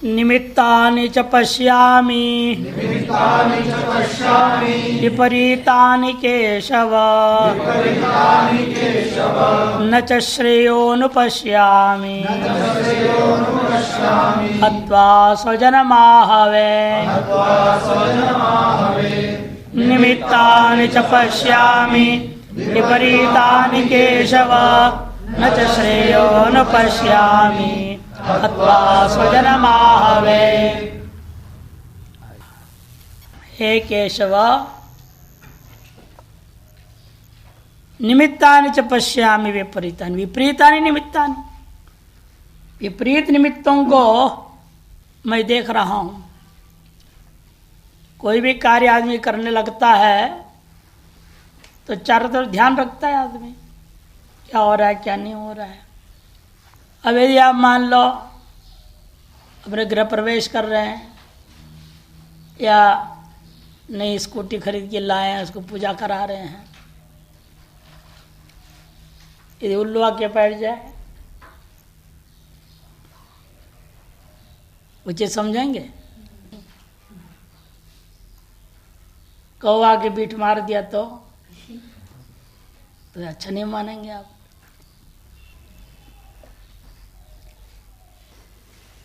निमित्तानि च पश्यामि विपरीतानि केशव न च श्रेयोनुपश्यामि हत्वा स्वजनमाहवे निमित्तानि च पश्यामि विपरीतानि केशव न च श्रेयोनुपश्यामि हत्वा स्वजनमाहवे। हे केशव, निमित्तानि च पश्यामि विपरीतानि, विपरीतानि निमित्तानि, विपरीत निमित्तों को मैं देख रहा हूं। कोई भी कार्य आदमी करने लगता है तो चारों तरफ ध्यान रखता है आदमी, क्या हो रहा है क्या नहीं हो रहा है। अब यदि आप मान लो अपने गृह प्रवेश कर रहे हैं या नई स्कूटी खरीद के लाए हैं, उसको पूजा करा रहे हैं, यदि उल्लू आके बैठ जाए उचित समझेंगे? कौवा के बीट मार दिया तो अच्छा नहीं मानेंगे आप।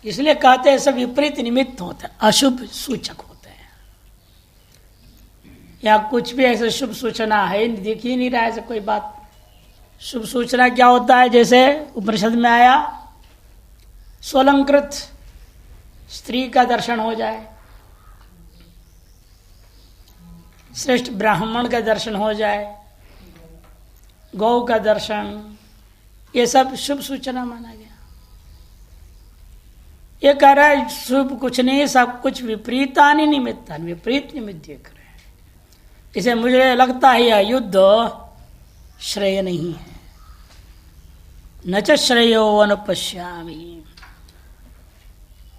इसलिए कहते हैं सब विपरीत निमित्त होते हैं, अशुभ सूचक होते हैं। या कुछ भी ऐसे शुभ सूचना है, दिख ही नहीं रहा है कोई बात। शुभ सूचना क्या होता है? जैसे उपनिषद में आया, स्वलंकृत स्त्री का दर्शन हो जाए, श्रेष्ठ ब्राह्मण का दर्शन हो जाए, गौ का दर्शन, ये सब शुभ सूचना माना गया। ये कह रहा है शुभ कुछ नहीं, सब कुछ विपरीतानि निमित्तानि, विपरीत निमित्त देख रहे हैं। इसे मुझे लगता है यह युद्ध श्रेय नहीं है। न च श्रेयो अनुपश्यामि।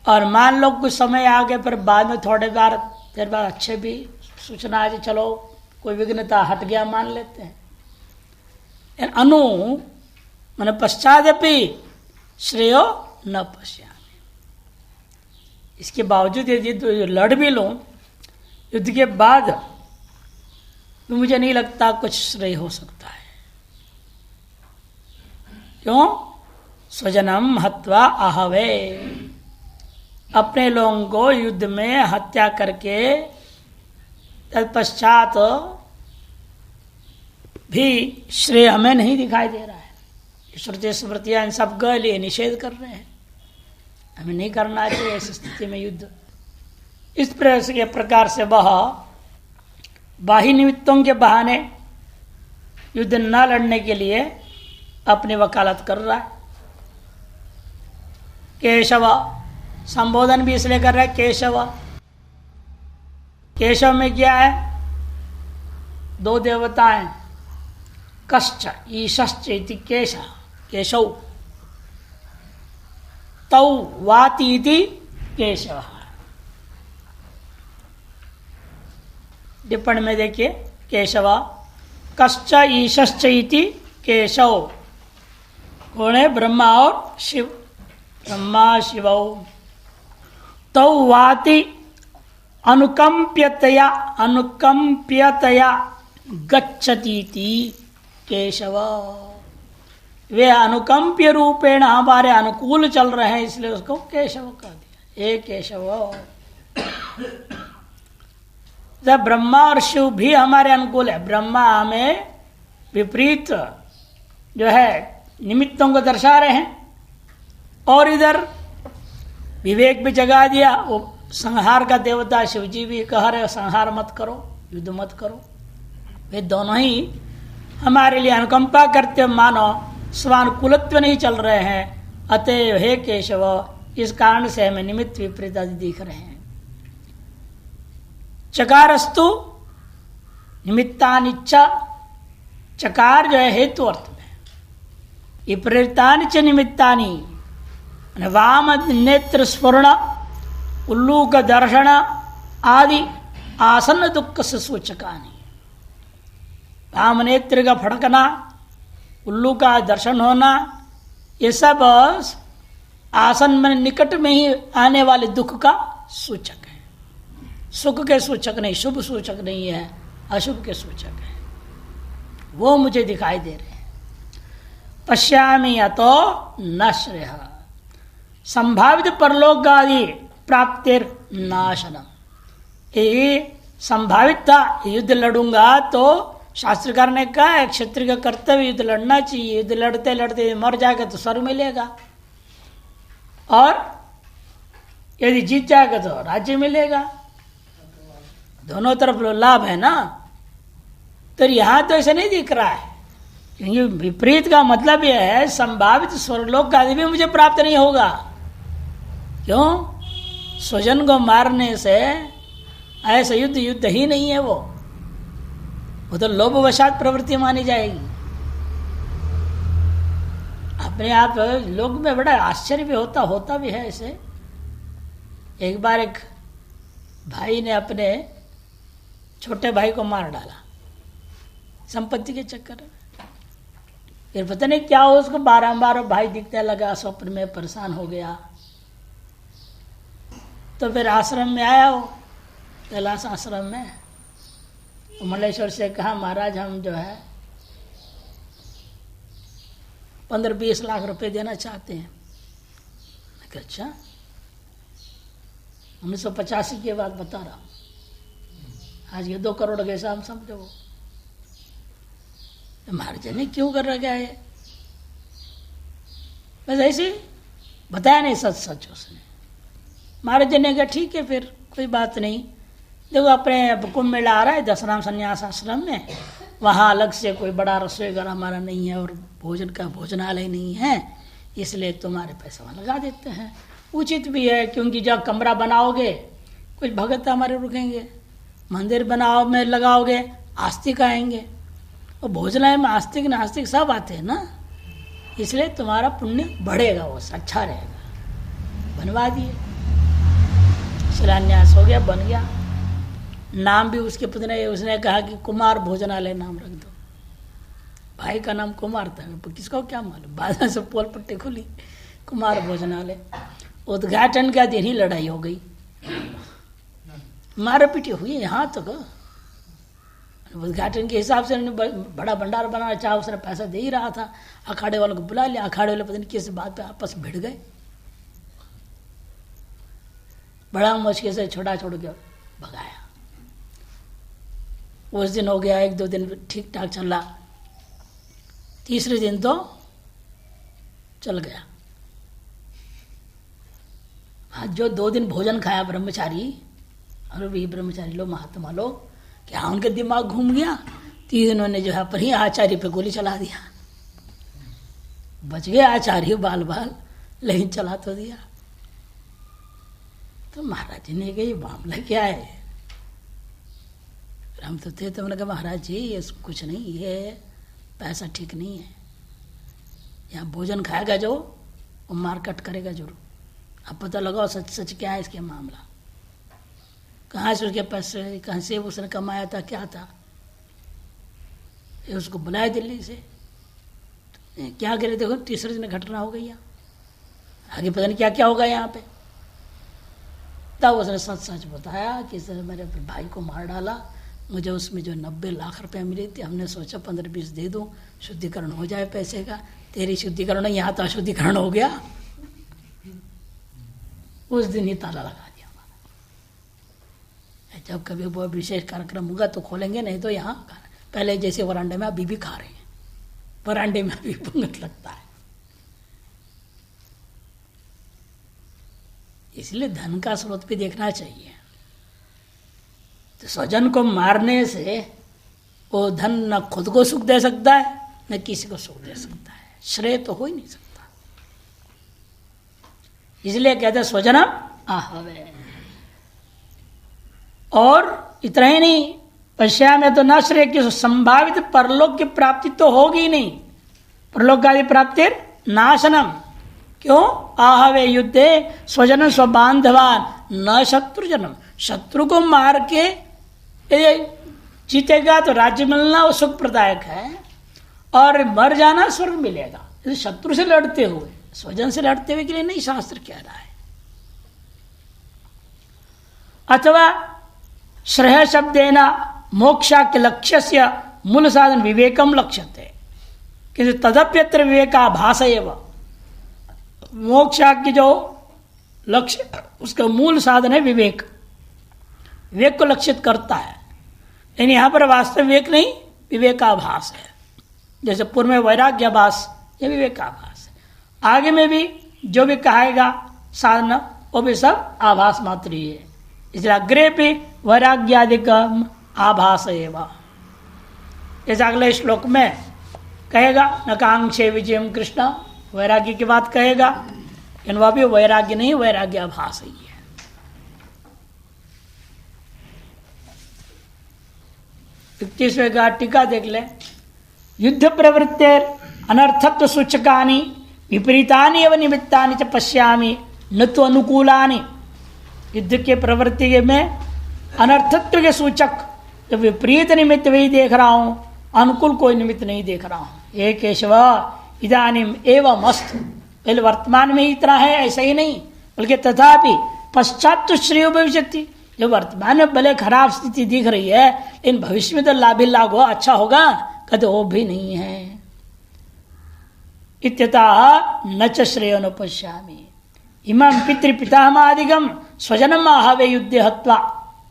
और मान लो कुछ समय आगे पर बाद में थोड़े बार देर बाद अच्छे भी सूचना आ जाए, चलो कोई विघ्नता हट गया मान लेते हैं। अनु मन पश्चादपि श्रेयो न पश्यामि। इसके बावजूद यदि तो लड़ भी लूं युद्ध के बाद तो मुझे नहीं लगता कुछ श्रेय हो सकता है। क्यों? स्वजनम हत्वा आहवे। अपने लोगों को युद्ध में हत्या करके तत्पश्चात भी श्रेय हमें नहीं दिखाई दे रहा है। श्रुति स्मृतियां इन सब के लिए निषेध कर रहे हैं, हमें नहीं करना चाहिए ऐसी स्थिति में युद्ध। इस प्रकार से वह बाह्य निमित्तों के बहाने युद्ध न लड़ने के लिए अपनी वकालत कर रहा है। केशव संबोधन भी इसलिए कर रहा है केशव। केशव में क्या है? दो देवताएं, कश्च ईशश्च इति केश, केशव, तौ वाति इति केशव। टिप्पणी में देखिए, केशव कश्च ईशश्च इति केशव। कौन है? ब्रह्मा और शिव। ब्रह्मा शिव। तौ वाति अनुकंप्यतया गच्छतीति केशव। वे अनुकंप्य रूपेण हमारे अनुकूल चल रहे हैं, इसलिए उसको केशव कह दिया। हे केशव। जब ब्रह्मा और शिव भी हमारे अनुकूल है, ब्रह्मा हमें विपरीत जो है निमित्तों को दर्शा रहे हैं, और इधर विवेक भी जगा दिया। वो संहार का देवता शिव जी भी कह रहे संहार मत करो, युद्ध मत करो। वे दोनों ही हमारे लिए अनुकंपा करते मानो स्वानुकूलत्व नहीं चल रहे हैं। अतः हे केशव, इस कारण से हमें निमित्त विपरीत आदि दिख रहे हैं। चकारस्तु निमित्तानिच्च, चकार जो है हेतु अर्थ में, विपरीतानि च निमित्तानि, वाम नेत्र स्फुरण, उल्लूक दर्शन आदि आसन्न दुख से सूचकानि। वाम नेत्र का फड़कना, उल्लू का दर्शन होना, ये सब आसन में निकट में ही आने वाले दुख का सूचक है, सुख के सूचक नहीं, शुभ सूचक नहीं है, अशुभ के सूचक है। वो मुझे दिखाई दे रहे हैं। पश्यामि अतो न श्रेय संभावित परलोकादि प्राप्तिर नाशनम। ये संभावित था, युद्ध लड़ूंगा तो शास्त्रकार ने कहा है क्षत्रिय का कर्तव्य युद्ध लड़ना चाहिए। युद्ध लड़ते लड़ते मर जाएगा तो स्वर्ग मिलेगा, और यदि जीत जाएगा तो राज्य मिलेगा, दोनों तरफ लाभ है ना। तो यहां तो ऐसा नहीं दिख रहा है, क्योंकि विपरीत का मतलब यह है संभावित स्वर्गलोक का आदि भी मुझे प्राप्त नहीं होगा। क्यों? स्वजन को मारने से ऐसा युद्ध ही नहीं है, वो तो लोभवशात प्रवृत्ति मानी जाएगी। अपने आप लोग में बड़ा आश्चर्य भी होता भी है ऐसे। एक बार एक भाई ने अपने छोटे भाई को मार डाला संपत्ति के चक्कर में। फिर पता नहीं क्या हो, उसको बारंबार भाई दिखने लगा, स्वप्न में परेशान हो गया। तो फिर आश्रम में आया वो, कैलाश आश्रम में। मल्लेश्वर से कहा महाराज हम जो है 15-20 लाख रुपए देना चाहते हैं। मैं कहा अच्छा, 1985 की बात बता रहा हूँ, आज ये 2 करोड़ के हिसाब समझो। महाराज ने क्यों कर रखा है? बस ऐसे बताया नहीं, सच उसने। महाराज ने कहा ठीक है फिर कोई बात नहीं, देखो अपने कुंभ मेला आ रहा है दशराम संन्यास आश्रम में, वहाँ अलग से कोई बड़ा रसोई घर हमारा नहीं है और भोजन का भोजनालय नहीं है, इसलिए तुम्हारे पैसा वहाँ लगा देते हैं। उचित भी है, क्योंकि जब कमरा बनाओगे कुछ भगत हमारे रुकेंगे, मंदिर बनाओ में लगाओगे आस्तिक आएंगे, और भोजनालय में आस्तिक नास्तिक सब आते हैं ना, इसलिए तुम्हारा पुण्य बढ़ेगा, वो अच्छा रहेगा। बनवा दिए, शिलान्यास हो गया, बन गया। नाम भी उसके पुत्र उसने कहा कि कुमार भोजनालय नाम रख दो। भाई का नाम कुमार था, किसको क्या मालूम, बाद में से पोल पट्टी खुली कुमार भोजनालय। उद्घाटन का दिन ही लड़ाई हो गई, मारा पीटी हुई यहाँ तक। उद्घाटन के हिसाब से बड़ा भंडार बनाना चाहा, उसने पैसा दे ही रहा था। अखाड़े वालों को बुला लिया, अखाड़े वाले पता नहीं किस बात पे आपस भिड़ गए, बड़ा मुश्किल से छोड़ के भगाया। उस दिन हो गया, 1-2 दिन ठीक ठाक चला, तीसरे दिन तो चल गया। आज जो 2 दिन भोजन खाया ब्रह्मचारी, और भी ब्रह्मचारी लोग महात्मा लोग, क्या उनके दिमाग घूम गया। 3 दिनों ने जो है पर ही आचार्य पे गोली चला दिया। बच गए आचार्य बाल लेकिन चला तो दिया। तो महाराज जी ने कहा ये मामला क्या है? हम तो थे, तो मैंने कहा महाराज जी ये कुछ नहीं, ये पैसा ठीक नहीं है। यहाँ भोजन खाएगा जो वो मारकट करेगा जरूर। अब पता लगाओ सच क्या है इसके मामला, कहाँ से उसके पैसे, कहाँ से उसने कमाया था, क्या था। ये उसको बुलाया दिल्ली से, तो क्या करे, देखो तीसरे दिन घटना हो गई यहाँ, आगे पता नहीं क्या क्या होगा यहाँ पे। तब उसने सच बताया कि सर मेरे भाई को मार डाला, मुझे उसमें जो 90 लाख रुपए मिली थी, हमने सोचा 15-20 दे दूं, शुद्धिकरण हो जाए पैसे का। तेरी शुद्धिकरण यहाँ तो अशुद्धिकरण हो गया। उस दिन ही ताला लगा दिया हमारा। जब कभी वो विशेष कार्यक्रम होगा तो खोलेंगे, नहीं तो यहाँ पहले जैसे वरांडे में अभी भी खा रहे हैं, वरांडे में अभी पंगत लगता है। इसलिए धन का स्रोत भी देखना चाहिए। तो स्वजन को मारने से वो धन न खुद को सुख दे सकता है न किसी को सुख दे सकता है, श्रेय तो हो ही नहीं सकता। इसलिए कहते स्वजनम आहवे। और इतना ही नहीं, पश्या में तो न श्रेय की संभावित परलोक की प्राप्ति तो होगी ही नहीं, परलोक आदि प्राप्ति नाशनम। क्यों? आहवे युद्धे स्वजन स्वबांधवान न शत्रुजनम। शत्रु को मार के जीतेगा तो राज्य मिलना वो सुख प्रदायक है, और मर जाना स्वर्ग मिलेगा। शत्रु से लड़ते हुए स्वजन से लड़ते हुए के लिए नहीं शास्त्र कह रहा है। अथवा श्रेय शब्देना मोक्षाख्य लक्ष्य से मूल साधन विवेकम लक्ष्यते, किंतु तदप्यत्र विवेकाभास एवं, मोक्षाख्य जो लक्ष्य उसका मूल साधन है विवेक, विवेक को लक्षित करता है, लेकिन यहां पर वास्तव विवेक नहीं, विवेकाभास है। जैसे पूर्व में वैराग्याभास, ये विवेकाभास है। आगे में भी जो भी कहेगा साधन वो भी सब आभास मात्र ही है, इसलिए अग्रे भी वैराग्यादिकम आभास एवं। जैसे अगले श्लोक में कहेगा न कांक्षे विजयम कृष्ण, वैराग्य की बात कहेगा, लेकिन वह भी वैराग्य नहीं, वैराग्याभास ही है। 21वें का टीका देख ले। युद्ध प्रवृत्तेर अनर्थत्व सूचकानि विपरीतानि एवं निमित्तानि च पश्यामि न तो अनुकूलानि। युद्ध के प्रवृत्ति में अनर्थत्व के सूचक जब विपरीत निमित्त वही देख रहा हूं, अनुकूल कोई निमित्त नहीं देख रहा हूं। ये केशव इदानीम एवं मस्त, पहले वर्तमान में इतना है ऐसा ही नहीं, बल्कि तथापि पश्चात तो श्रेय भविष्यति, जो वर्तमान में भले खराब स्थिति दिख रही है, इन भविष्य में तो लाभ ही लाभ हो, अच्छा होगा, कहते वो भी नहीं है। इत्यतः न च श्रेयो न पश्यामि इमं पितृपितामहादिगम स्वजनम आहवे युद्धे हत्वा।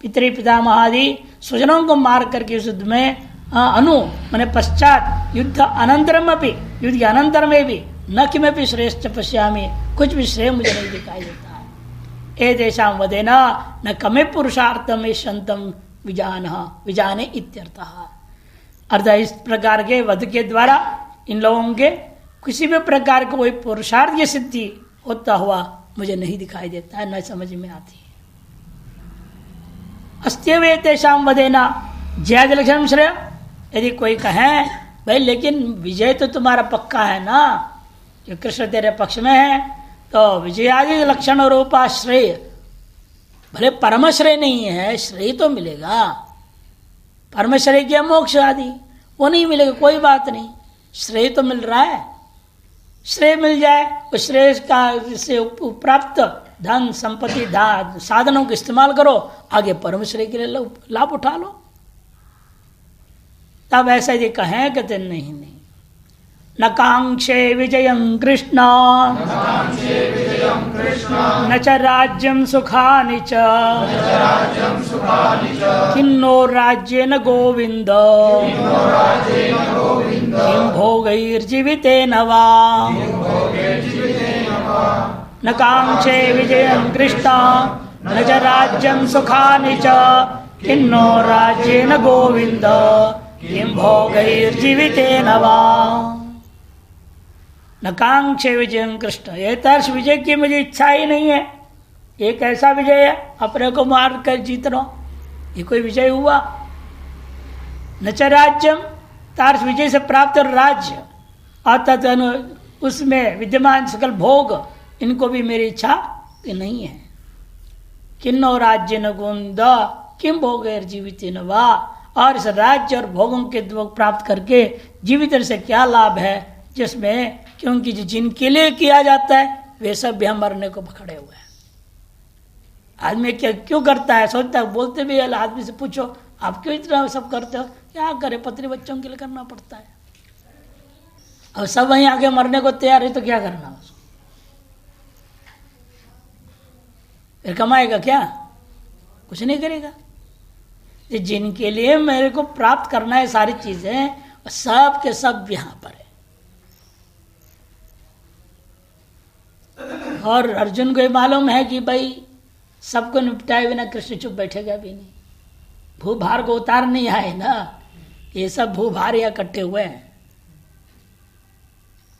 पितृपितामहादि स्वजनों को मार करके उस युद्ध में अनु मैंने पश्चात युद्ध अनंतरम अपि, युद्ध के अनंतर में भी न किमपि श्रेष्ठ पश्यामि, कुछ भी श्रेय मुझे नहीं दिखाई देता है। ए देशाम वदेना न कमे पुरुषार्थम शंतम विजाने इत्यर्थः। अर्थात इस प्रकार के वध के द्वारा इन लोगों के किसी भी प्रकार का कोई पुरुषार्थ की सिद्धि होता हुआ मुझे नहीं दिखाई देता है, न समझ में आती है। अस्त्यवे तेषाम वदेना जय लक्षण श्रेय। यदि कोई कहे भाई लेकिन विजय तो तुम्हारा पक्का है ना, जो कृष्ण तेरे पक्ष में है, तो विजयादि लक्षण रूपा श्रेय, भले परम श्रेय नहीं है, श्रेय तो मिलेगा। परम श्रेय क्या मोक्ष आदि वो नहीं मिलेगा, कोई बात नहीं, श्रेय तो मिल रहा है। श्रेय मिल जाए, उस श्रेय का से प्राप्त धन संपत्ति साधनों का इस्तेमाल करो, आगे परम श्रेय के लिए लाभ उठा लो। तब ऐसा यदि कहें कहते नहीं नहीं, न कांक्षे विजयं कृष्ण न च राज्यं सुखानि च किन्नो राज्येन गोविन्द किं भोगैर्जीवितेन वा। न कांक्षे विजयं कृष्ण न च राज्यं सुखानि च किन्नो राज्येन गोविन्द किं भोगैर्जीवितेन वा। न कांक्षे विजय कृष्ण, ये तर्श विजय की मुझे इच्छा ही नहीं है। एक ऐसा विजय है अपने को मार कर जीत रहा, ये कोई विजय हुआ? न च राज्यम, तार्श विजय से प्राप्त राज्य अर्थात उसमें विद्यमान सकल भोग, इनको भी मेरी इच्छा नहीं है। किन्नो राज्य न गोविंद किम भोग जीवित न वा। और इस राज्य और भोगों के प्राप्त करके जीवित से क्या लाभ है, जिसमें क्योंकि जिनके लिए किया जाता है वे सब भी हम मरने को पकड़े हुए हैं। आदमी क्या क्यों करता है, सोचता है, बोलते भी आदमी से पूछो आप क्यों इतना सब करते हो, क्या करे, पत्नी बच्चों के लिए करना पड़ता है। अब सब वहीं आगे मरने को तैयार है तो क्या करना उसको, फिर कमाएगा क्या, कुछ नहीं करेगा। जिनके लिए मेरे को प्राप्त करना है सारी चीजें, सब के सब यहां पर है। और अर्जुन को मालूम है कि भाई सबको निपटाए बिना कृष्ण चुप बैठेगा भी नहीं, भूभार को उतार नहीं आए ना, ये सब भूभार या इकट्ठे हुए हैं।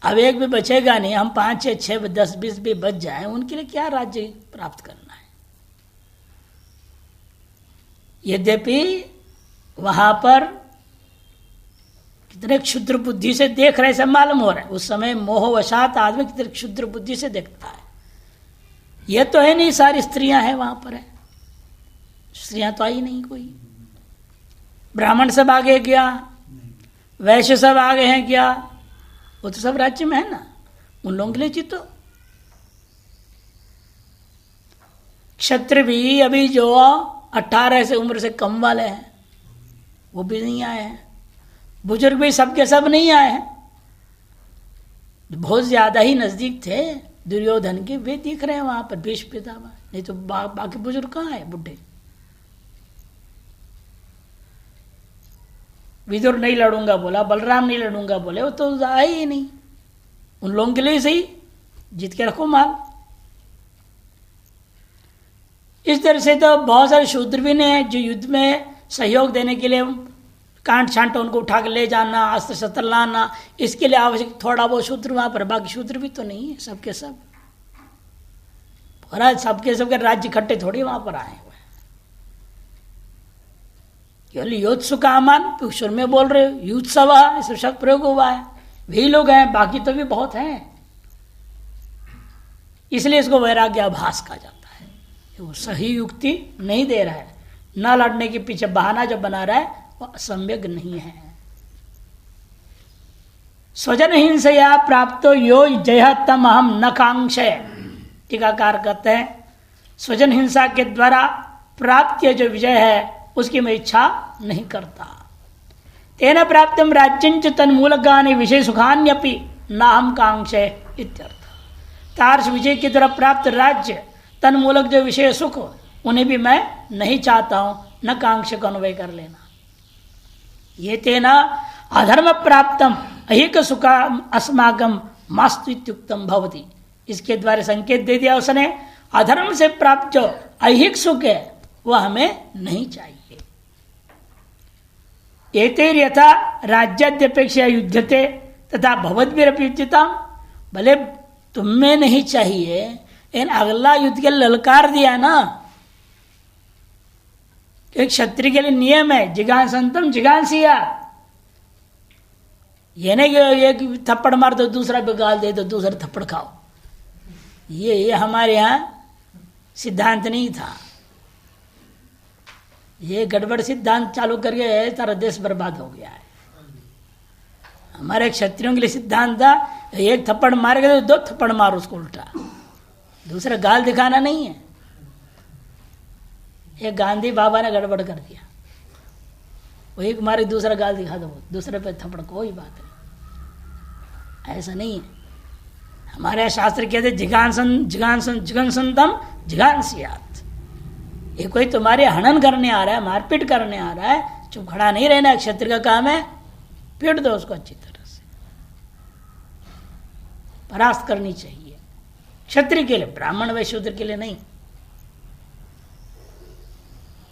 अब एक भी बचेगा नहीं, हम 5 6 10 20 भी बच जाए, उनके लिए क्या राज्य प्राप्त करना है। यद्यपि वहां पर कितने क्षुद्र बुद्धि से देख रहे से मालूम हो रहा है, उस समय मोहवशात आदमी कितने क्षुद्र बुद्धि से देखता है। यह तो है नहीं सारी स्त्रियां हैं वहां पर, है स्त्रियां तो आई नहीं कोई, ब्राह्मण सब आगे क्या, वैश्य सब आगे हैं क्या, वो तो सब राज्य में है ना, उन लोगों के लिए जीतो। क्षत्रिय भी अभी जो 18 से उम्र से कम वाले हैं वो भी नहीं आए हैं, बुजुर्ग भी सबके सब नहीं आए हैं। बहुत ज्यादा ही नजदीक थे दुर्योधन के, वे दिख रहे हैं वहां पर भीष्म पितामह, नहीं तो बाकी बुजुर्ग कहाँ है बुढ़े। विदुर नहीं लड़ूंगा बोला, बलराम नहीं लड़ूंगा बोले, वो तो आए ही नहीं। उन लोगों के लिए सही जीत के रखो माल। इस तरह से तो बहुत सारे शूद्र भी ने जो युद्ध में सहयोग देने के लिए कांट छांट उनको उठा के ले जाना, अस्त्र शस्त्र लाना, इसके लिए आवश्यक थोड़ा बहुत शूद्र वहां पर, बाकी शूद्र भी तो नहीं है सबके सब। सबके सबके राज्य इकट्ठे थोड़ी वहां पर आए हुए, केवल योत्सु का आमान शुरू में बोल रहे हो, युत्सव ऐसे शब्द प्रयोग हुआ है, वही लोग हैं, बाकी तो भी बहुत हैं। इसलिए इसको वैराग्याभास कहा जाता है। वो सही युक्ति नहीं दे रहा है, न लड़ने के पीछे बहाना जो बना रहा है वो असम्यक नहीं है। स्वजन हिंसया प्राप्तो यो जय तम अहम न कांक्षे, टीकाकार कहते हैं स्वजन हिंसा के द्वारा प्राप्त जो विजय है उसकी मैं इच्छा नहीं करता। तेन प्राप्तम राज्यंच तन्मूलकानि विषय सुखान्यपि न हम कांक्षे इत्यर्थ। तार्श विजय के द्वारा प्राप्त राज्य तन्मूलक जो विषय सुख उन्हें भी मैं नहीं चाहता हूं, न कांक्ष को अन्वय कर लेना। ये तेना अधर्म प्राप्तम अहिक सुखा अस्माकम मास्तु इत्युक्तम भवति, इसके द्वारा संकेत दे दिया उसने, अधर्म से प्राप्त जो अहिक सुख है वह हमें नहीं चाहिए। एतेर यथा राज्याद्यपेक्षा युद्धते तथा भवद्भिरपि युध्यताम, भले तुम्हें नहीं चाहिए इन अगला युद्ध के ललकार दिया ना। एक क्षत्रिय के लिए नियम है जिगांसंतम जिगांसिया, ये नहीं कि एक थप्पड़ मार दो दूसरा बिगाल दे दो दूसरा थप्पड़ खाओ, ये हमारे यहाँ सिद्धांत नहीं था। ये गड़बड़ सिद्धांत चालू करके सारा देश बर्बाद हो गया है। हमारे क्षत्रियों के लिए सिद्धांत था एक थप्पड़ मारेगा तो 2 थप्पड़ मारो उसको उल्टा, दूसरा गाल दिखाना नहीं है। एक गांधी बाबा ने गड़बड़ कर दिया, वो एक मारे दूसरा गाल दिखा दो, दूसरे पे थप्पड़, कोई बात नहीं, ऐसा नहीं है। हमारे यहाँ शास्त्र कहते जिगांसंतम जिगांसियात, ये कोई तुम्हारे हनन करने आ रहा है, मारपीट करने आ रहा है, चुप खड़ा नहीं रहना। क्षत्रिय का काम है पीट दो उसको अच्छी तरह से, परास्त करनी चाहिए क्षत्रिय के लिए, ब्राह्मण वैश्य शूद्र के लिए नहीं।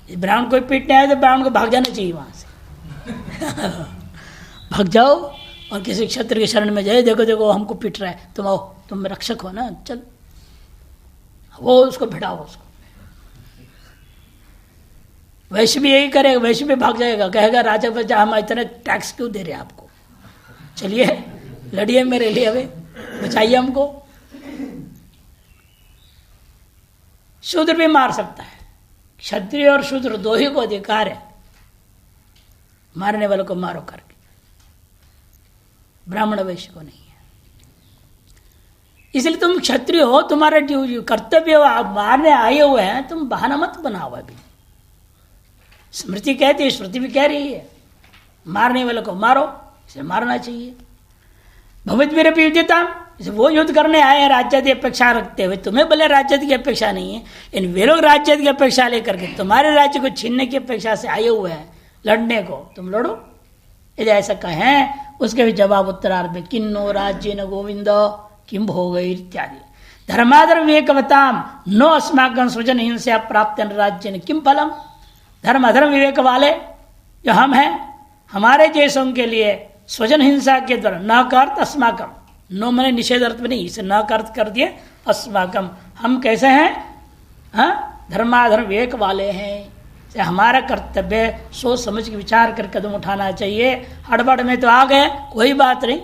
ब्राह्मण कोई पीटने आए तो ब्राह्मण को भाग जाना चाहिए वहां से भाग जाओ और किसी क्षत्रिय के शरण में जाए, देखो देखो हमको पीट रहा है, तुम आओ, तुम रक्षक हो ना, चल वो उसको भिड़ाओ उसको। वैश्य भी यही करेगा, वैश्य भी भाग जाएगा, कहेगा राजा बच्चा हम इतने टैक्स क्यों दे रहे हैं आपको, चलिए लड़िए मेरे लिए, अभी बचाइए हमको। शूद्र भी मार सकता है, क्षत्रिय और शूद्र दो ही को अधिकार है मारने वालों को मारो करके, ब्राह्मण वैश्य को नहीं है। इसलिए तुम क्षत्रिय हो, तुम्हारा कर्तव्य आप मारने आए हुए हैं, तुम बहाना मत बनाओ। अभी स्मृति कहती है, श्रुति भी कह रही है मारने वालों को मारो, इसे मारना चाहिए। भविद्भिरपि युध्यताम, वो युद्ध करने आए हैं राज्य की अपेक्षा रखते हुए, तुम्हें भले राज्य की अपेक्षा नहीं है, इन वे लोग राज्य की अपेक्षा लेकर के तुम्हारे राज्य को छीनने की अपेक्षा से आए हुए हैं लड़ने को, तुम लड़ो। यदि ऐसा कहें उसके भी जवाब उत्तरार्ध में किन्नो राज्य न गोविंद किम भोग इत्यादि। धर्माधर्म विवेकवताम नो अस्माकं सृजन हिंसा प्राप्त राज्य न किम फलम। धर्म अधर्म विवेक वाले जो हम हैं, हमारे जैसों के लिए स्वजन हिंसा के द्वारा न का अर्थ अस्माकम, नो मैंने निषेध अर्थ में नहीं, इसे न का अर्थ कर दिए अस्माकम, हम कैसे हैं, हाँ धर्माधर्म विवेक वाले हैं। से हमारा कर्तव्य सोच समझ के विचार कर कदम उठाना चाहिए। हड़बड़ में तो आ गए कोई बात नहीं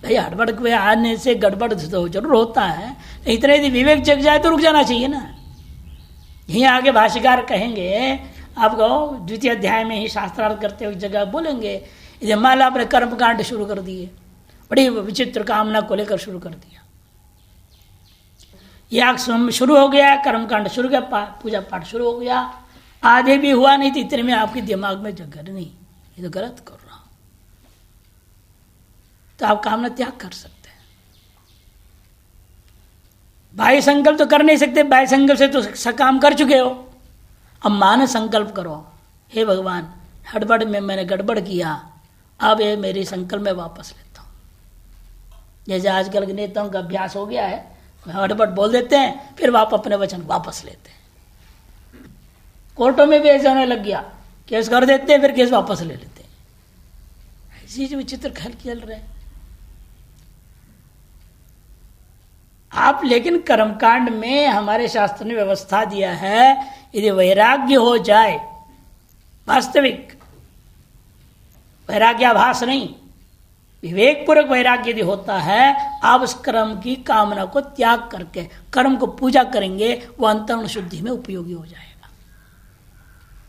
भाई, हड़बड़ में आने से गड़बड़ तो जरूर होता है, इतने यदि विवेक जग जाए तो रुक जाना चाहिए ना। यहीं आगे भाष्यकार कहेंगे आपको, द्वितीय अध्याय में ही शास्त्रार्थ करते हुए जगह बोलेंगे, यदि मान लो आपने कर्मकांड शुरू कर दिए, बड़ी विचित्र कामना को लेकर शुरू कर दिया, याग शुरू हो गया, कर्मकांड शुरू हो गया, पूजा पाठ शुरू हो गया, आधे भी हुआ नहीं तो इतने में आपके दिमाग में जगह नहीं, ये तो गलत कर रहा हूं, तो आप कामना त्याग कर सकते हैं। बाह्य संकल्प तो कर नहीं सकते, बाह्य संकल्प से तो सकाम कर चुके हो। अब मान संकल्प करो, हे भगवान हड़बड़ में मैंने गड़बड़ किया, अब ये मेरी संकल्प में वापस लेता हूं। जैसे आजकल के नेताओं का अभ्यास हो गया है, हड़बड़ बोल देते हैं, फिर अपने वचन वापस लेते हैं। कोर्टों में भी ऐसा होने लग गया, केस कर देते हैं, फिर केस वापस ले लेते हैं। ऐसी जो विचित्र खेल खेल रहे हैं आप। लेकिन कर्मकांड में हमारे शास्त्र ने व्यवस्था दिया है, यदि वैराग्य हो जाए, वास्तविक वैराग्याभास नहीं, विवेक पूर्वक वैराग्य यदि होता है, आप उस कर्म की कामना को त्याग करके कर्म को पूजा करेंगे, वह अंतःकरण शुद्धि में उपयोगी हो जाएगा।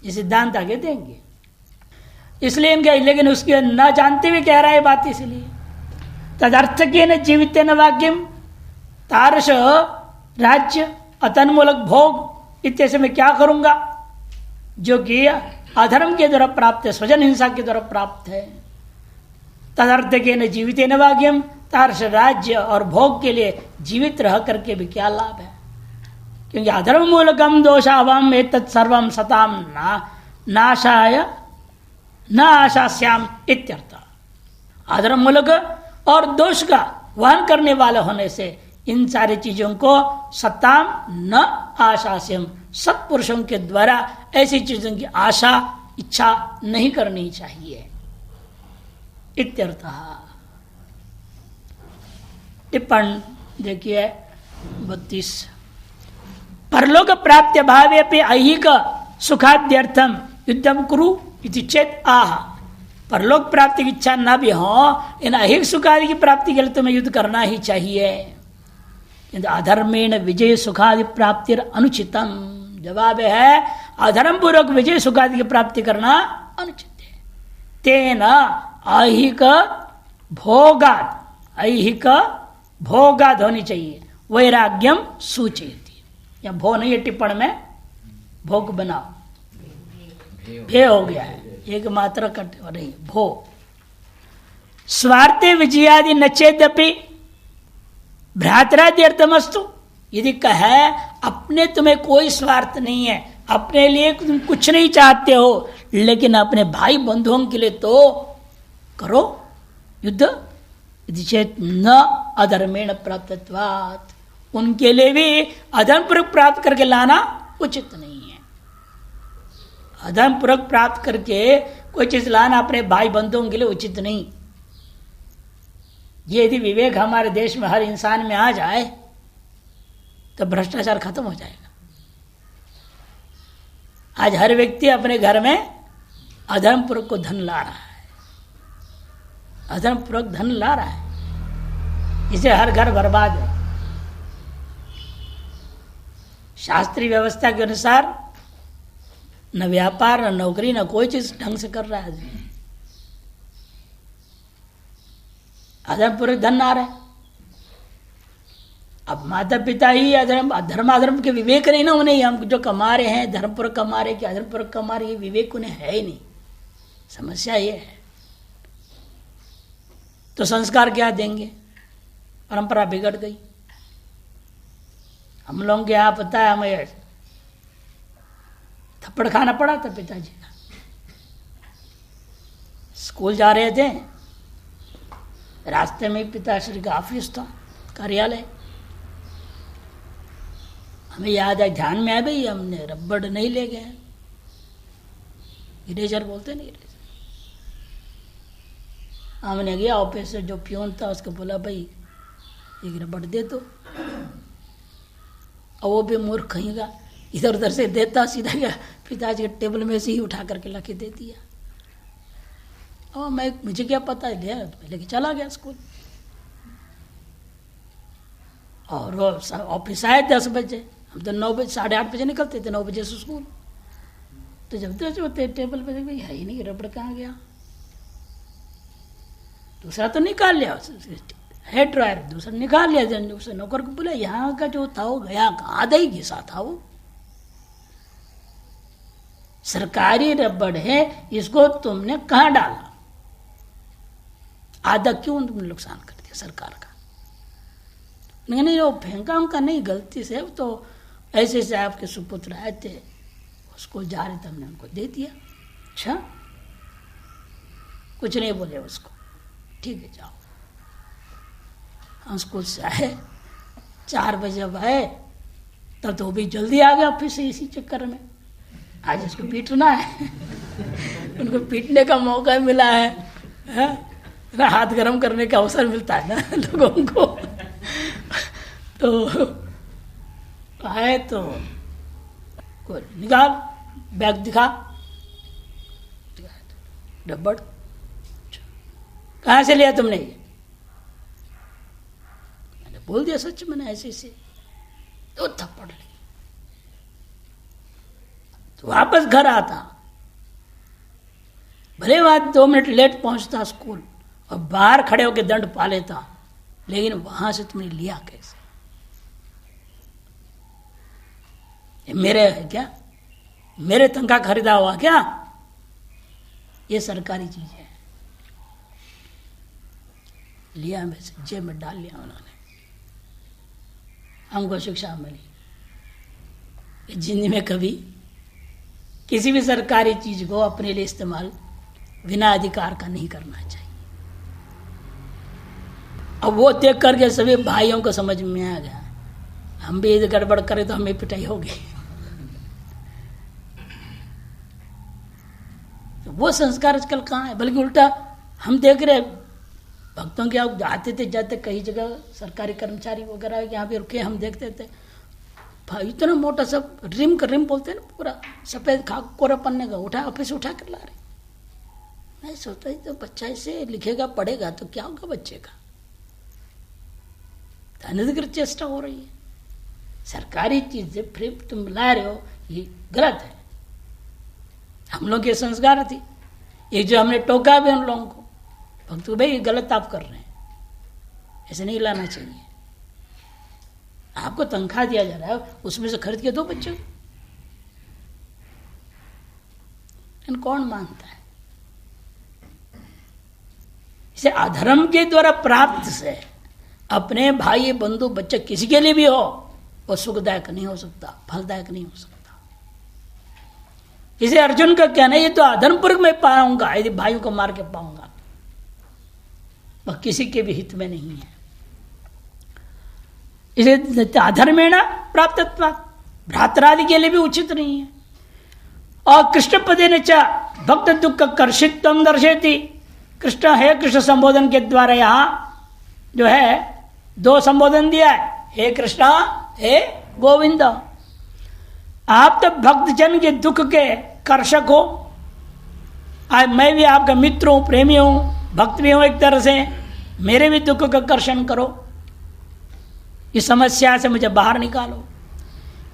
ये सिद्धांत आगे देंगे। इसलिए इनके, लेकिन उसके न जानते हुए कह रहा है बात, इसलिए तदर्थ के न जीवित न वाक्यम तारस राज्य अतन्मूलक भोग इत्यादि में क्या करूंगा, जो कि अधर्म के द्वारा प्राप्त है, स्वजन हिंसा के द्वारा प्राप्त है। तदर्थ के न जीवित न भाग्यम, तारस राज्य और भोग के लिए जीवित रह करके भी क्या लाभ है, क्योंकि अधर्म मूलकम दोषावम एतत् सर्वम सताम नाशाय न आशास्याम इत्यर्थ। अधर्म मूलक और दोष का वहन करने वाले होने से इन सारी चीजों को सताम न आशास्यम, सत्पुरुषों के द्वारा ऐसी चीजों की आशा इच्छा नहीं करनी चाहिए इत्यर्थः। टिप्पण देखिए 32। परलोक प्राप्ति भावे पे ऐहिक सुखाद्यर्थम युद्धम कुरु इति चेत आह। परलोक प्राप्ति की इच्छा ना भी हो, इन ऐहिक सुखादि की प्राप्ति के लिए तुम्हें युद्ध करना ही चाहिए। अधर्मेण विजय सुखादि प्राप्ति अनुचितम। जवाब है अधर्म पूर्वक विजय सुखादि की प्राप्ति करना अनुचित है। तेना ऐहिक भोगाद, ऐहिक भोगाद होनी चाहिए, वैराग्यम सूचयति। या भो नहीं है, टिप्पण में भोग बनाओ, भे हो गया है, एक मात्रा कट नहीं, भो। स्वार्थे विजयादि नचेदपि भ्रातराद्यर्थमस्तु। यदि कहे अपने तुम्हें कोई स्वार्थ नहीं है, अपने लिए तुम कुछ नहीं चाहते हो, लेकिन अपने भाई बंधुओं के लिए तो करो युद्ध। यदि चेत न अधर्मेण प्राप्तत्वात्, उनके लिए भी अधर्म पूर्वक प्राप्त करके लाना उचित नहीं है। अधर्म पूर्वक प्राप्त करके कोई चीज लाना अपने भाई बंधुओं के लिए उचित नहीं। ये यदि विवेक हमारे देश में हर इंसान में आ जाए तो भ्रष्टाचार खत्म हो जाएगा। आज हर व्यक्ति अपने घर में अधर्म पूर्वक को धन ला रहा है, अधर्म पूर्वक धन ला रहा है, इसे हर घर बर्बाद है। शास्त्रीय व्यवस्था के अनुसार न व्यापार न नौकरी न कोई चीज ढंग से कर रहा है, अधर्म पूर्वक धन आ रहा है। अब माता पिता ही धर्म अधर्म के विवेक नहीं ना उन्हें, हम जो कमा रहे हैं धर्म पूर्वक कमा रहे कि अधर्म पूर्वक कमा रहे, ये विवेक उन्हें है ही नहीं। समस्या ये है। तो संस्कार क्या देंगे, परंपरा बिगड़ गई। हम लोगों के यहाँ पता है, हमें थप्पड़ खाना पड़ा था पिताजी का। स्कूल जा रहे थे, रास्ते में पिताश्री का ऑफिस था, कार्यालय। हमें याद है, ध्यान में आ गई, हमने रबड़ नहीं ले गए, इरेजर बोलते नहीं, इरेजर। हमने गया ऑफिस से, जो प्यून था उसको बोला भाई एक रबड़ दे दो। और वो भी मूर्ख कहेगा, इधर उधर से देता, सीधा गया पिताजी के टेबल में से ही उठा करके लाके दे दिया। और मुझे क्या पता है, लेके चला गया स्कूल। और वो ऑफिस आए 10 बजे, हम तो 9 बजे 8:30 बजे निकलते थे, 9 बजे से स्कूल। तो जब 10 बजे टेबल पे भाई है ही नहीं, रबड़ कहाँ गया। दूसरा तो निकाल लिया, हेयर ड्रायर दूसरा निकाल लिया। दूसरे नौकर को बोला यहाँ का जो था वो गया कहाँ, आधा ही घिसा था वो। सरकारी रबड़ है, इसको तुमने कहाँ डाला, आधा क्यों तुमने नुकसान कर दिया सरकार का। नहीं वो फेंका उनका नहीं, गलती से तो ऐसे से आपके सुपुत्र आए थे, उसको जा रहे थे, हमने उनको दे दिया। अच्छा, कुछ नहीं बोले उसको, ठीक है जाओ। हम स्कूल से आए, 4 बजे जब आए तब तो वो भी जल्दी आ गया ऑफिस से, इसी चक्कर में आज उसको पीटना है। उनको पीटने का मौका मिला है, हाथ गरम करने का अवसर मिलता है ना लोगों को। तो आए तो निकाल, बैग दिखा, रबड़ कहाँ से लिया तुमने ये? मैंने बोल दिया सच, मैंने ऐसे से, तो थप्पड़ लगी। तो वापस घर आता, भले बात 2 मिनट लेट पहुंचता स्कूल और बाहर खड़े होकर दंड पा लेता, लेकिन वहां से तुमने लिया कैसे? ये मेरे है क्या? मेरे तनख्वाह खरीदा हुआ क्या? ये सरकारी चीज है। लिया, वैसे जेब में डाल लिया उन्होंने। हमको शिक्षा मिली कि जिंदगी में कभी किसी भी सरकारी चीज को अपने लिए इस्तेमाल बिना अधिकार का नहीं करना चाहिए। अब वो देख करके सभी भाइयों को समझ में आ गया, हम भी गड़बड़ करें तो हमें पिटाई होगी। तो वो संस्कार आजकल कहाँ है? बल्कि उल्टा हम देख रहे भक्तों के आप आते थे जाते, कई जगह सरकारी कर्मचारी वगैरह यहाँ पे रुके, हम देखते थे इतना मोटा सब रिम का रिम बोलते हैं ना, पूरा सफेद खाक कोरा पन्ने का उठा, ऑफिस उठा कर ला रहे। मैं सोचता तो बच्चा इसे लिखेगा पढ़ेगा तो क्या होगा बच्चे का? अनधिकृत चेष्टा हो रही है। सरकारी चीजें फ्री तुम ला रहे हो, ये गलत है। हम लोग के संस्कार थी ये, जो हमने टोका भी उन लोगों को, भक्त भाई गलत आप कर रहे हैं, ऐसे नहीं लाना चाहिए। आपको तनख्वाह दिया जा रहा है, उसमें से खरीद के दो बच्चों। कौन मानता है? इसे अधर्म के द्वारा प्राप्त से अपने भाई बंधु बच्चे किसी के लिए भी हो, वो सुखदायक नहीं हो सकता, फलदायक नहीं हो सकता। इसे अर्जुन का कहना है, ये तो अधर्मपूर्वक मैं पाऊंगा, यदि भाइयों को मार के पाऊंगा, वह किसी के भी हित में नहीं है। इसे अधर्मेण प्राप्तत्व भ्रातरादि के लिए भी उचित नहीं है। और कृष्ण पदे ने च भक्त दुख कर्षित्व दर्शेती, कृष्ण है, कृष्ण संबोधन के द्वारा यहाँ जो है 2 संबोधन दिया है, हे कृष्ण हे गोविंद। आप तो भक्तजन के दुख के कर्षक हो, आज मैं भी आपका मित्र हूं, प्रेमी हूं, भक्त भी हूं एक तरह से, मेरे भी दुख का कर्षण करो, इस समस्या से मुझे बाहर निकालो।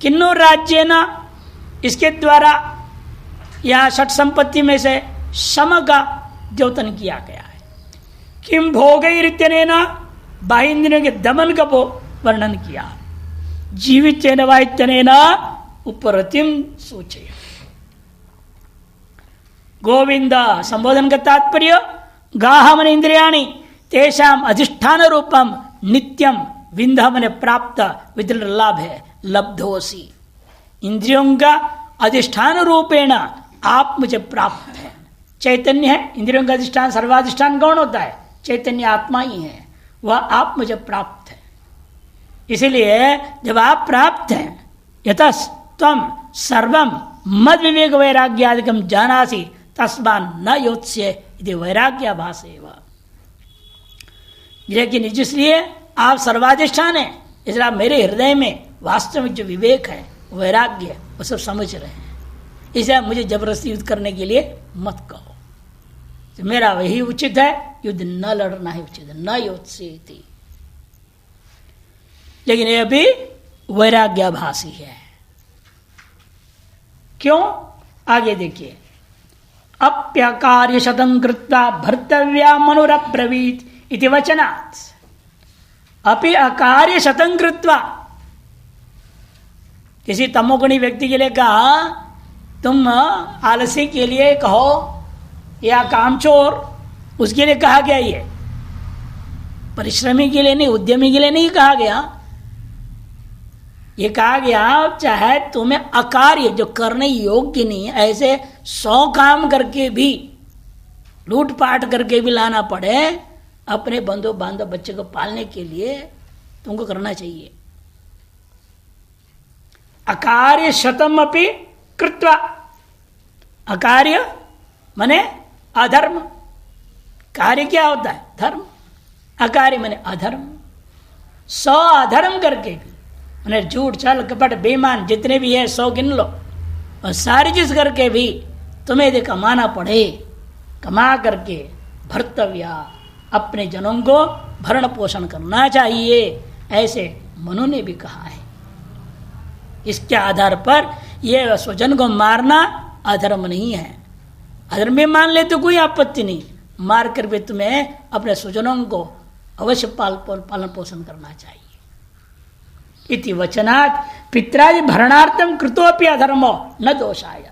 किन्नो राज्य न, इसके द्वारा यहाँ षट संपत्ति में से सम का द्योतन किया गया है। किम भोगैरित्यनेन बाहिंद्रियों के दमन का वर्णन किया, जीवित वाइत्यनेन उपरतिम सूचय। गोविंद संबोधन का तात्पर्य, गाहमन इंद्रियाणि तेषाम अधिष्ठान रूपम नित्यम विंधमन प्राप्त विदल लाभ है लब्धोसी। इंद्रियों का अधिष्ठान रूपेण आप मुझे प्राप्त है। चैतन्य है, इंद्रियों का अधिष्ठान सर्वाधिष्ठान कौन होता है? चैतन्य आत्मा ही है, वह आप मुझे प्राप्त है। इसलिए जब आप प्राप्त हैं, यतस तम सर्वम मद विवेक वैराग्यादिकम जानासि तस्मान न योत्स्य यदि वैराग्याभासे व। लेकिन जिसलिए आप सर्वाधिष्ठान है, इसलिए आप मेरे हृदय में वास्तविक जो विवेक है, वैराग्य, वो सब समझ रहे हैं। इसलिए मुझे जबरदस्ती युद्ध करने के लिए मत कहो, तो मेरा वही उचित है, युद्ध न लड़ना ही उचित है, न योत्स्येति। लेकिन यह भी वैराग्याभासी है। क्यों? आगे देखिए, अप्यकार्य शतं कृत्वा भर्तव्या मनुरब्रवीत इति वचनात्। अपि अकार्य शतं कृत्वा, किसी तमोगुणी व्यक्ति के लिए कहा तुम आलसी के लिए कहो या कामचोर, उसके लिए कहा गया, ये परिश्रमी के लिए नहीं, उद्यमी के लिए नहीं कहा गया। ये कहा गया चाहे तुम्हें अकार्य जो करने योग्य नहीं ऐसे 100 काम करके भी, लूटपाट करके भी लाना पड़े, अपने बंधु बांधव बच्चे को पालने के लिए तुमको करना चाहिए। अकार्य शतम अपि कृत्वा, अकार्य माने अधर्म, कार्य क्या होता है? धर्म। अकार्य माने अधर्म, 100 अधर्म करके भी, माने झूठ छल कपट बेईमान जितने भी है 100 गिन लो, और सारी चीज करके भी तुम्हें यदि कमाना पड़े, कमा करके भर्तव्या, अपने जनों को भरण पोषण करना चाहिए, ऐसे मनु ने भी कहा है। इसके आधार पर यह स्वजन को मारना अधर्म नहीं है। अधर्म में मान ले तो कोई आपत्ति नहीं, मार कर भी तुम्हें अपने स्वजनों को अवश्य पालन पोषण करना चाहिए। इति वचनात् पित्रादि भरणार्थम कृतोपि अधर्मो न दोषाय।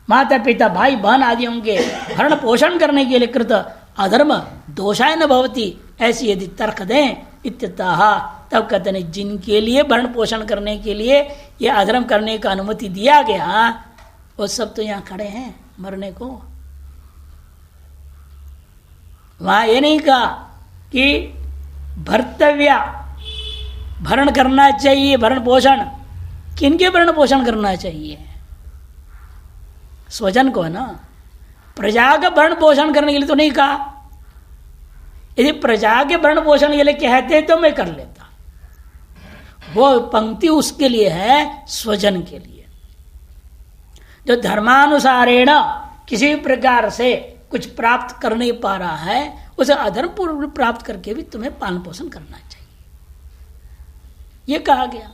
माता पिता भाई बहन आदियों के भरण पोषण करने के लिए कृत अधर्म दोषाय न भवति, ऐसी यदि तर्क दें इत्यतः, तब कहते हैं जिनके लिए भरण पोषण करने के लिए यह अधर्म करने का अनुमति दिया गया, वो सब तो यहाँ खड़े हैं मरने को। वहां ये नहीं कहा कि भर्तव्या, भरण करना चाहिए, भरण पोषण किनके भरण पोषण करना चाहिए? स्वजन को है ना, प्रजा का भरण पोषण करने के लिए तो नहीं कहा। यदि प्रजा के भरण पोषण के लिए कहते तो मैं कर लेता, वो पंक्ति उसके लिए है, स्वजन के लिए। जो धर्मानुसारेण किसी भी प्रकार से कुछ प्राप्त कर नहीं पा रहा है, उसे अधर्म पूर्व प्राप्त करके भी तुम्हें पालन पोषण करना चाहिए, ये कहा गया।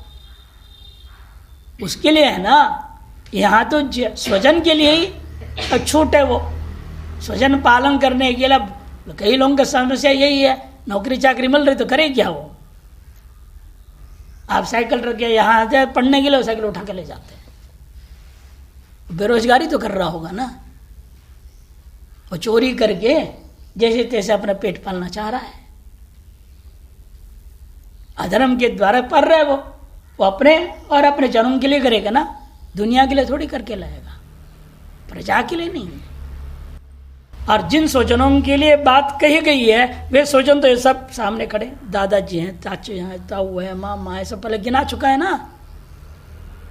उसके लिए है ना, यहां तो स्वजन के लिए ही छूट है। वो स्वजन पालन करने के लिए कई लोगों का समस्या यही है, नौकरी चाकरी मिल रही तो करे क्या? वो आप साइकिल रखे यहां आते पढ़ने के लिए, साइकिल उठा के ले जाते हैं, बेरोजगारी तो कर रहा होगा ना, वो चोरी करके जैसे तैसे अपना पेट पालना चाह रहा है, अधर्म के द्वारा पढ़ रहे वो अपने और अपने जन्म के लिए करेगा ना, दुनिया के लिए थोड़ी करके लाएगा, प्रजा के लिए नहीं। और जिन स्वजनों के लिए बात कही गई है, वे स्वजन तो ये सब सामने खड़े, दादाजी हैं, चाचू हैं, ताऊ है, मामा है, सब पहले गिना चुका है ना,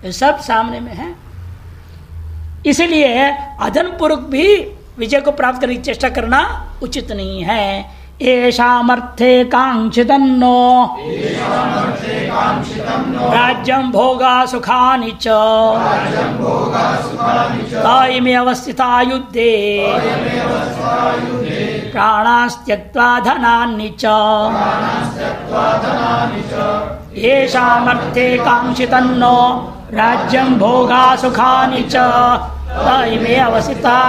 ये सब सामने में है। इसलिए अधर्म पूर्वक भी विजय को प्राप्त करने की चेष्टा करना उचित नहीं है। एषामर्थे कांक्षितन्नो राज्यं भोगा सुखानि च तायिमे अवस्थिता युद्धे प्राणास्त्यक्त्वा धनानि च। एषामर्थे कांक्षितन्नो राज्यं भोगा सुखानि च तायिमे अवस्थिता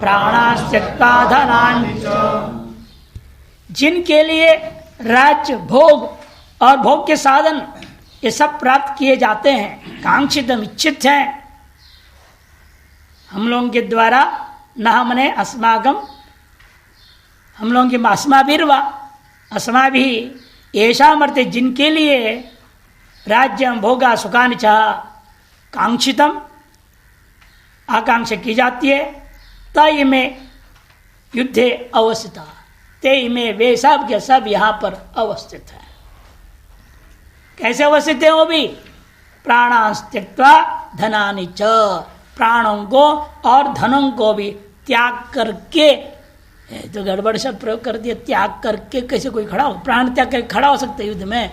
प्राणास्त्यक्त्वा धनानि च। जिनके लिए राज्य भोग और भोग के साधन ये सब प्राप्त किए जाते हैं, कांक्षितम इच्छित हैं हम लोगों के द्वारा, न हमने अस्माकम, हम लोगों के अस्माभिर्वा अस्माभि ऐसा मर्ते, जिनके लिए राज्यम भोगा सुखानि च कांक्षितम आकांक्षा की जाती है, तय में युद्धे अवस्थिता, ते में वे सब के सब यहां पर अवस्थित है। कैसे अवस्थित है वो भी? प्राणांस त्यक्त्वा धनानि च, प्राणों को और धनों को भी त्याग करके, तो गड़बड़ शब्द प्रयोग कर दिया, त्याग करके कैसे कोई खड़ा हो? प्राण त्याग करके खड़ा हो सकता है युद्ध में?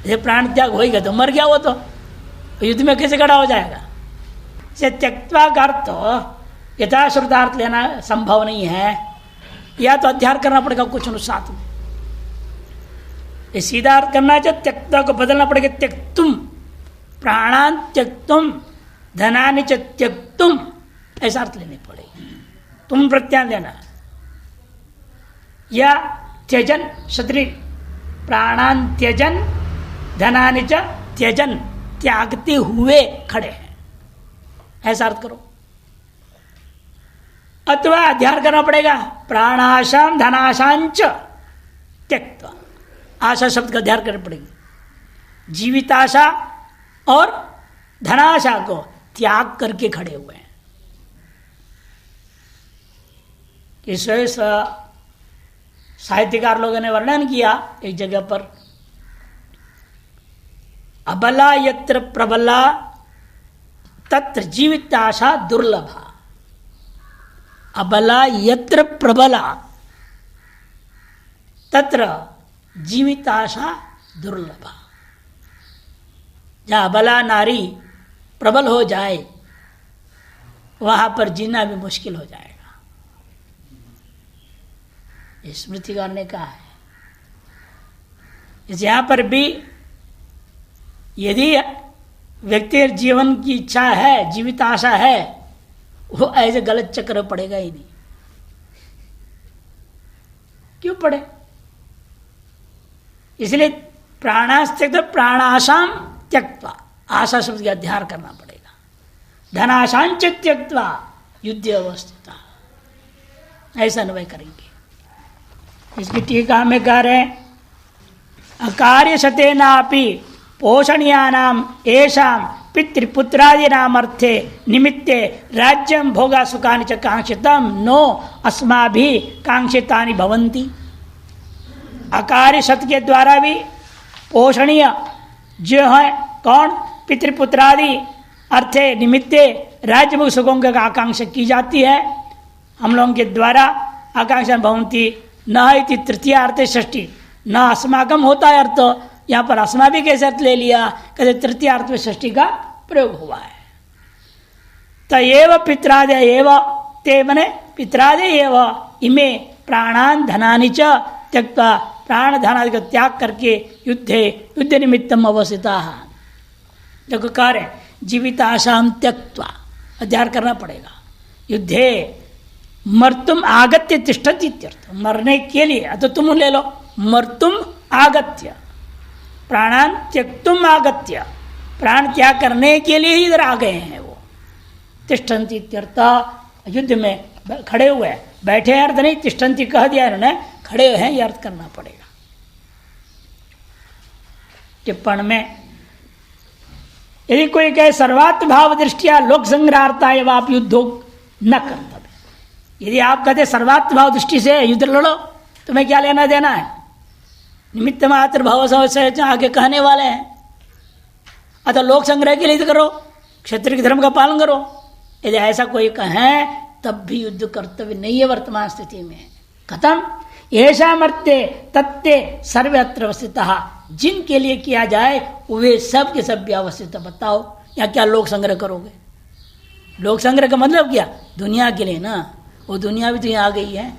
ये प्राण त्याग होगा तो मर गया वो, तो युद्ध में कैसे खड़ा हो जाएगा? से त्यक्त्वा का अर्थ यथाश्रुतार्थ लेना संभव नहीं है, या तो अध्याय करना पड़ेगा कुछ अनुसार में। ये सीधा अर्थ करना है, त्यक्ता को बदलना पड़ेगा, त्यक्तुम प्राणान त्यक्तुम धनानि च त्यक्तुम, ऐसा अर्थ लेने पड़ेगी। तुम प्रत्यान देना, या त्यजन क्षत्रिय प्राणान त्यजन धनानि च त्यजन, त्यागते हुए खड़े हैं, ऐसा अर्थ करो। अथवा ध्यान करना पड़ेगा प्राणाशाम धनाशांच त्यक्त्वा, आशा शब्द का ध्यान करना पड़ेगी। जीविताशा और धनाशा को त्याग करके खड़े हुए हैं। इस साहित्यकार लोगों ने वर्णन किया एक जगह पर, अबला यत्र प्रबला तत्र जीविताशा दुर्लभा। अबला यत्र प्रबला तत्र जीविताशा दुर्लभा। जहां अबला नारी प्रबल हो जाए वहां पर जीना भी मुश्किल हो जाएगा। स्मृतिकार ने कहा है। यहां पर भी यदि व्यक्ति जीवन की इच्छा है, जीवित आशा है, वो ऐसे गलत चक्कर पड़ेगा ही नहीं। क्यों पड़े? इसलिए प्राणास्त्यक्त प्राणाशाम त्यक्त्वा, आशा शब्द का अध्ययन करना पड़ेगा। धनाशांच त्यक्त्वा युद्ध अवस्थिता, ऐसा अन्वय करेंगे। इसकी टीका में कह रहे हैं अकार्य शतेनापि पोषणीयानाम एषाम पितृपुत्रादीनाम अर्थे निमित्ते राज्यम भोगा सुखानि च कांक्षितम नो अस्माभिः कांक्षितानि भवन्ति। अकार्य शत के द्वारा भी पोषणीय जो है कौन, पितृपुत्रादि अर्थे निमित्ते राज्य भोग सुखों का आकांक्षा की जाती है। हम लोगों के द्वारा आकांक्षा भवन्ति न इति तृतीय अर्थ षष्ठी, न अस्माकम होता है अर्थ, यहाँ पर अस्मा भी कैसे अर्थ ले लिया, कहते तृतीय अर्थ में षष्ठी का प्रयोग हुआ है। तएव पित्रादय एव, ते मने पित्रादय एव इमे प्राणान धनानि च त्यक्त्वा, प्राण धनादि का त्याग करके युद्ध निमित्तम अवस्थिता। देखो कार्य जीविताशाम त्यक्त्वा, अध्ययन करना पड़ेगा। युद्धे मर्तुम आगत्य तिष्ठति इत्यर्थ, मरने के लिए, तो तुम ले लो मर्तुम आगत्य, प्राणान त्यक्तुम आगत्य, प्राण त्याग करने के लिए इधर आ गए हैं वो। तिष्ठन्ति इत्यर्थ, युद्ध में खड़े हुए, बैठे अर्थ नहीं, तिष्ठन्ति कह दिया इन्होंने, खड़े हैं ये अर्थ करना पड़ेगा। टिप्पण में यदि कोई कहे सर्वात्म भाव दृष्टिया लोक संग्रहार्था एवं आप युद्धो न कर्तव्य, यदि आप कहते सर्वात्म भाव दृष्टि से युद्ध लड़ो, तुम्हें क्या लेना देना है, निमित्त मात्र भाव से आगे कहने वाले हैं। अतः लोक संग्रह के लिए करो, क्षेत्रीय धर्म का पालन करो। यदि ऐसा कोई कहे तब भी युद्ध कर्तव्य नहीं है वर्तमान स्थिति में। खत्म। ऐसा मर्त्य तत्ते सर्वे अत्र अवस्थितः, जिनके लिए किया जाए वे सब के सब भी अवस्थित। बताओ यहाँ क्या लोक संग्रह करोगे? लोक संग्रह का मतलब क्या? दुनिया के लिए ना, वो दुनिया भी तो यहाँ आ गई है।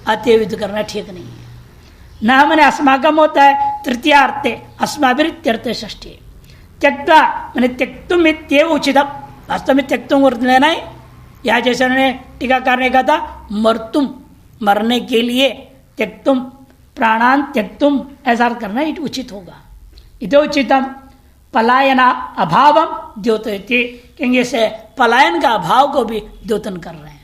अतएव युद्ध करना ठीक नहीं है। न मैंने अस्माकम होता है तृतीयार्थे, अस्माभिर्त्यर्थे षष्ठी। त्यक्ता मैंने त्यक्तुम इत्येव उचितम, वास्तव में त्यक्तुम अर्थ लेना है। या जैसे उन्होंने टीकाकार ने कहा था मर्तुम, मरने के लिए, त्यक्तुम प्राणान त्यक्तुम, ऐसा अर्थ करना उचित होगा। इतो उचितम पलायना अभावम द्योतयति, क्योंकि से पलायन का अभाव को भी द्योतन कर रहे हैं।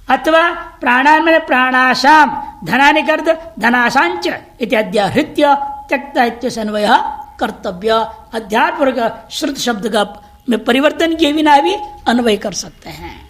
अथवा प्राणान में प्राणाशाम धनानि कर्त धनाशांच इत्याद्यहृत्य त्यक्ता इत्यन्वय कर्तव्य। अध्यात्मपूर्वक श्रुत शब्द का में परिवर्तन किए बिना भी अन्वय कर सकते हैं।